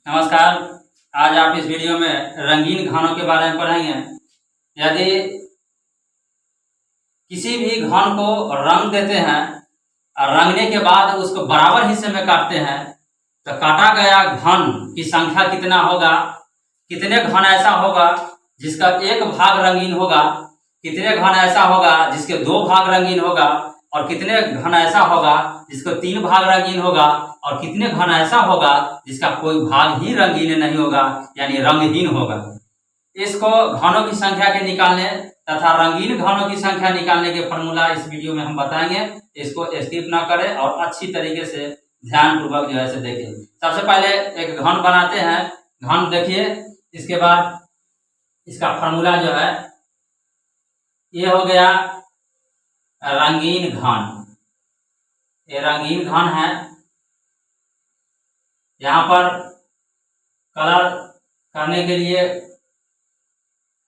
नमस्कार। आज आप इस वीडियो में रंगीन घनों के बारे में पढ़ेंगे। यदि किसी भी घन को रंग देते हैं और रंगने के बाद उसको बराबर हिस्से में काटते हैं तो काटा गया घन की संख्या कितना होगा, कितने घन ऐसा होगा जिसका एक भाग रंगीन होगा, कितने घन ऐसा होगा जिसके दो भाग रंगीन होगा, और कितने घन ऐसा होगा जिसको तीन भाग रंगीन होगा, और कितने घन ऐसा होगा जिसका कोई भाग ही रंगीन नहीं होगा यानी रंगहीन होगा। इसको घनों की संख्या के निकालने तथा रंगीन घनों की संख्या निकालने के फॉर्मूला इस वीडियो में हम बताएंगे। इसको स्किप ना करें और अच्छी तरीके से ध्यान पूर्वक जो है से देखें। सबसे पहले एक घन बनाते हैं। घन देखिए, इसके बाद इसका फॉर्मूला जो है ये हो गया रंगीन घन। ये रंगीन घन है। यहाँ पर कलर करने के लिए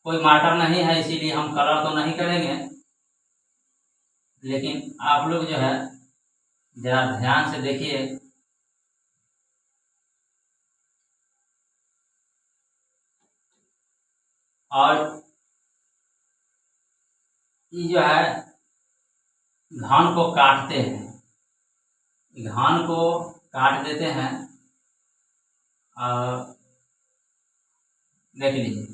कोई मार्कर नहीं है, इसीलिए हम कलर तो नहीं करेंगे, लेकिन आप लोग जो है जरा ध्यान से देखिए। और ये जो है घन को काटते हैं, घन को काट देते हैं। देख लीजिए,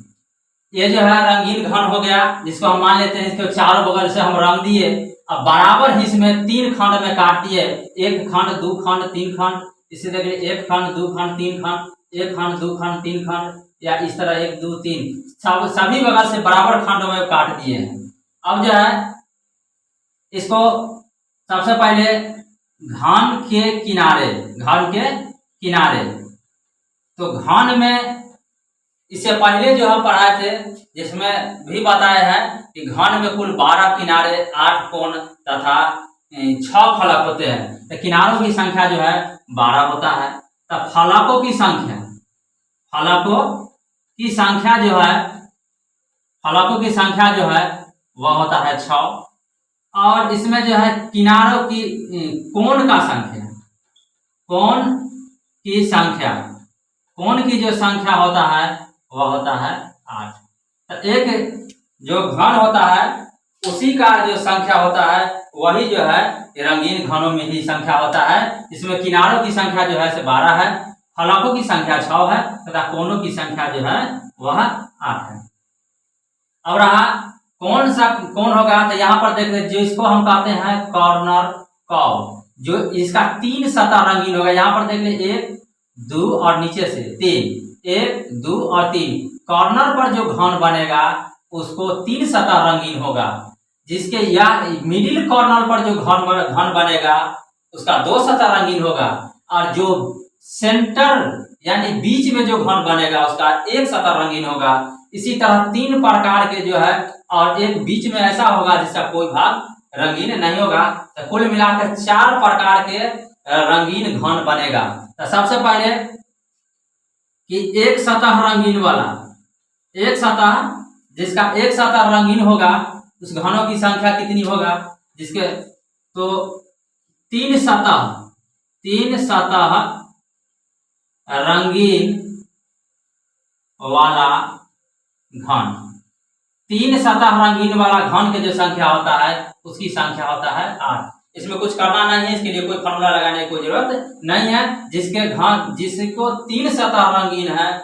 ये जो है रंगीन घन हो गया, जिसको हम मान लेते हैं इसके चारों बगल से हम रंग दिए। अब बराबर हिस्से में तीन खंड में काट दिए, एक खंड, दो खंड, तीन खंड। इसी देखिए, एक खंड, दो खंड, तीन खंड, एक खंड, दो खंड, तीन खंड, या इस तरह एक, दो, तीन, सभी बगल से बराबर खंडों में काट दिए हैं। अब जो है इसको सबसे पहले घन के किनारे, तो घन में इससे पहले जो हम पढ़ाए थे जिसमें भी बताया है कि घन में कुल 12 किनारे, 8 कोण तथा 6 फलक होते हैं। तो किनारों की संख्या जो है 12 होता है। तो फलकों की संख्या जो है वह होता है 6। और इसमें जो है किनारों की कोण की जो संख्या होता है वह होता है 8। तो एक जो घन होता है उसी का जो संख्या होता है वही जो है रंगीन घनों में ही संख्या होता है। इसमें किनारों की संख्या जो है 12 है, फलकों की संख्या 6 है तथा कोणों की संख्या जो है वह 8 है। अब रहा कौन सा कोण होगा, तो यहाँ पर देख लीजिए, जिसको हम कहते हैं कॉर्नर कर्व, जो इसका 3 सतह रंगीन होगा। यहाँ पर देख लीजिए, 1, 2 और नीचे से 3, 1, 2 और 3। कॉर्नर पर जो घन बनेगा उसको 3 सतह रंगीन होगा, जिसके या मिडिल कॉर्नर पर जो घन बनेगा उसका 2 सतह रंगीन होगा, और जो सेंटर यानी बीच में जो घन बनेगा उसका 1 सतह रंगीन होगा। इसी तरह 3 प्रकार के जो है, और एक बीच में ऐसा होगा जिसका कोई भाग रंगीन नहीं होगा। तो कुल मिलाकर 4 प्रकार के रंगीन घन बनेगा। तो सबसे पहले कि एक सतह रंगीन वाला, जिसका एक सतह रंगीन होगा उस घनों की संख्या कितनी होगा, जिसके तो 3 सतह रंगीन वाला घन, 3 सतह रंगीन वाला घन के जो संख्या होता है उसकी संख्या होता है 8। इसमें कुछ करना नहीं है, इसके लिए कोई फॉर्मूला लगाने की कोई जरूरत नहीं है। जिसको 3 सतह रंगीन है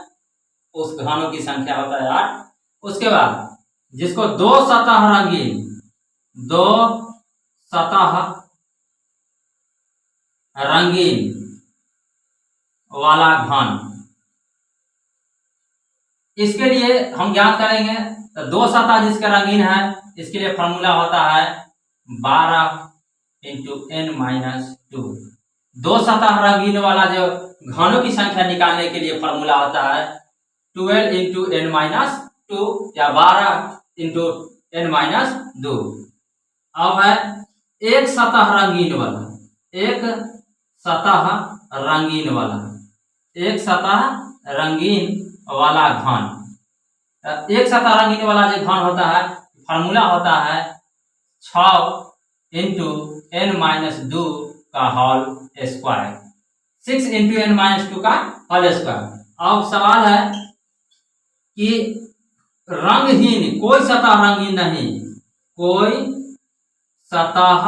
उस घनों की संख्या होता है 8। उसके बाद जिसको 2 सतह रंगीन वाला घन, इसके लिए हम ज्ञात करेंगे। तो 2 सतह जिसका रंगीन है इसके लिए फॉर्मूला होता है 12 × n-2। 2 सतह रंगीन वाला जो घनों की संख्या निकालने के लिए फॉर्मूला होता है 12 × n-2 या 12 × n-2। अब है एक सतह रंगीन वाला, एक सतह रंगीन वाला घन। एक सतह रंगीन वाला जो घन होता है फॉर्मूला होता है 6 × n-2 का होल स्क्वायर, 6 × n-2 का होल स्क्वायर। अब सवाल है कि रंगहीन, कोई सतह रंगीन नहीं, कोई सतह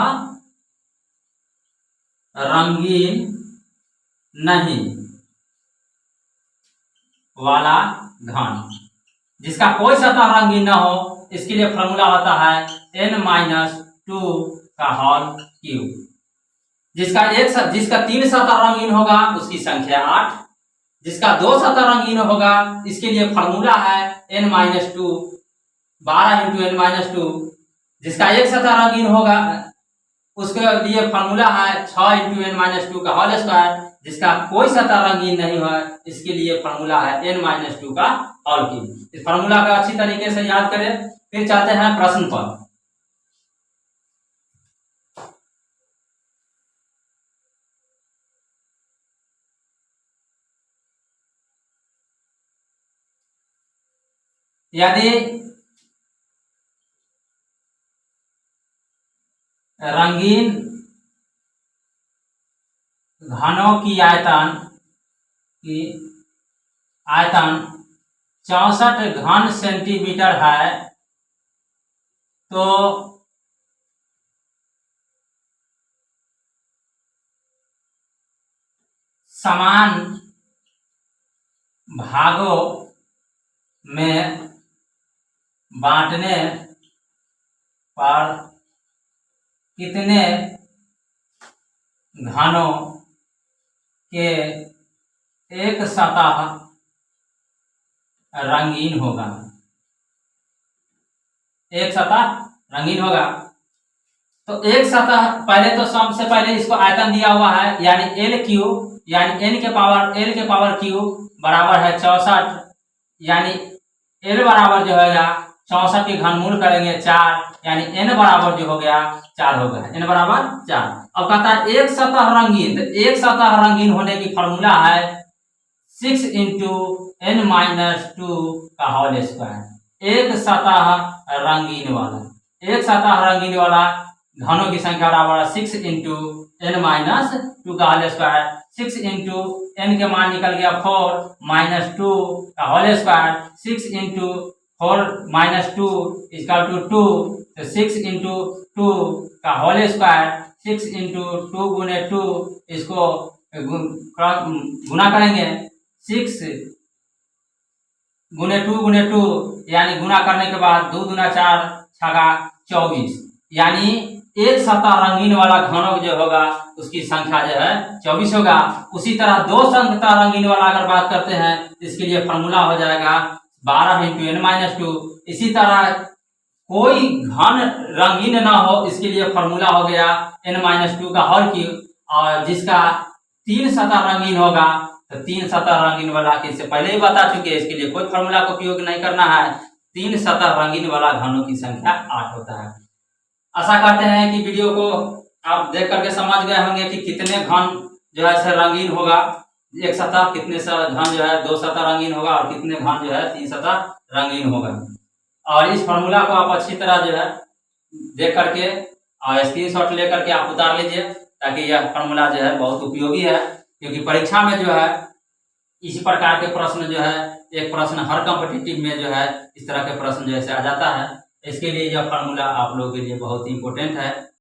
रंगीन नहीं वाला घन, जिसका कोई सतह रंगीन न हो, इसके लिए फॉर्मूला होता है n-2 का होल क्यूब। जिसका 3 सतह रंगीन होगा उसकी संख्या 8, जिसका 2 सतह रंगीन होगा इसके लिए फॉर्मूला है n-2, 12 × n-2। जिसका 1 सतह रंगीन होगा उसके लिए फॉर्मूला है 6 × n-2 का होल स्क्वायर। जिसका कोई सतह रंगीन नहीं है इसके लिए फॉर्मूला है n-2 का होल क्यूब। इस फॉर्मूला को अच्छी तरीके से याद करें। फिर चलते हैं प्रश्न पर। यदि रंगीन घनों की आयतन 64 घन सेंटीमीटर है तो समान भागों में बांटने पर कितने घनों के एक सतह रंगीन होगा? एक सतह रंगीन होगा तो एक सतह, पहले तो सबसे पहले इसको आयतन दिया हुआ है, यानी L क्यूब, यानी L के पावर क्यूब बराबर है 64, यानी L बराबर जो होगा 64 के घनमूल करेंगे 4, यानी n बराबर जो हो गया 4 हो गया, n बराबर 4। अब कहता है एक सतह रंगीन, तो एक सतह रंगीन होने की फॉर्मूला है 6 × n-2 का होल स्क्वायर। एक सतह रंगीन वाला घनों की संख्या बराबर है 6 × n-2 का होल स्क्वायर। 6 × n के मान निकल गया 4 - 2 का होल स्क्वायर। 6 × 4 - 2 = 2, तो 6 × 2 का होल स्क्वायर। 6 × 2 × 2, इसको गुना करेंगे, 6 × 2 × 2, यानी गुना करने के बाद 2 दूना 4 छगा 24, यानी एक सतह रंगीन वाला घनों जो होगा उसकी संख्या जो है 24 होगा। उसी तरह 2 सतह रंगीन वाला अगर बात करते हैं इसके लिए फॉर्मूला हो जाएगा 12 × n-2। इसी तरह कोई घन रंगीन ना हो इसके लिए फॉर्मूला हो गया n-2 का होल क्यूब। और जिसका 3 सतह रंगीन होगा तो 3 सतह रंगीन वाला के इससे पहले ही बता चुके हैं, इसके लिए कोई फॉर्मूला का उपयोग नहीं करना है। 3 सतह रंगीन वाला घनों की संख्या 8 होता है। आशा करते हैं कि वीडियो को आप देख करके समझ गए होंगे कि कितने घन जो है से रंगीन होगा एक सतह, कितने घन जो है 2 सतह रंगीन होगा और कितने घन जो है 3 सतह रंगीन होगा। और इस फॉर्मूला को आप अच्छी तरह जो है देख करके और स्क्रीनशॉट लेकर के आप उतार लीजिए, ताकि यह फॉर्मूला जो है बहुत उपयोगी है। क्योंकि परीक्षा में जो है इसी प्रकार के प्रश्न जो है, एक प्रश्न हर कॉम्पिटिटिव में जो है इस तरह के प्रश्न जैसे आ जाता है। इसके लिए यह फार्मूला आप लोगों के लिए बहुत ही इंपॉर्टेंट है।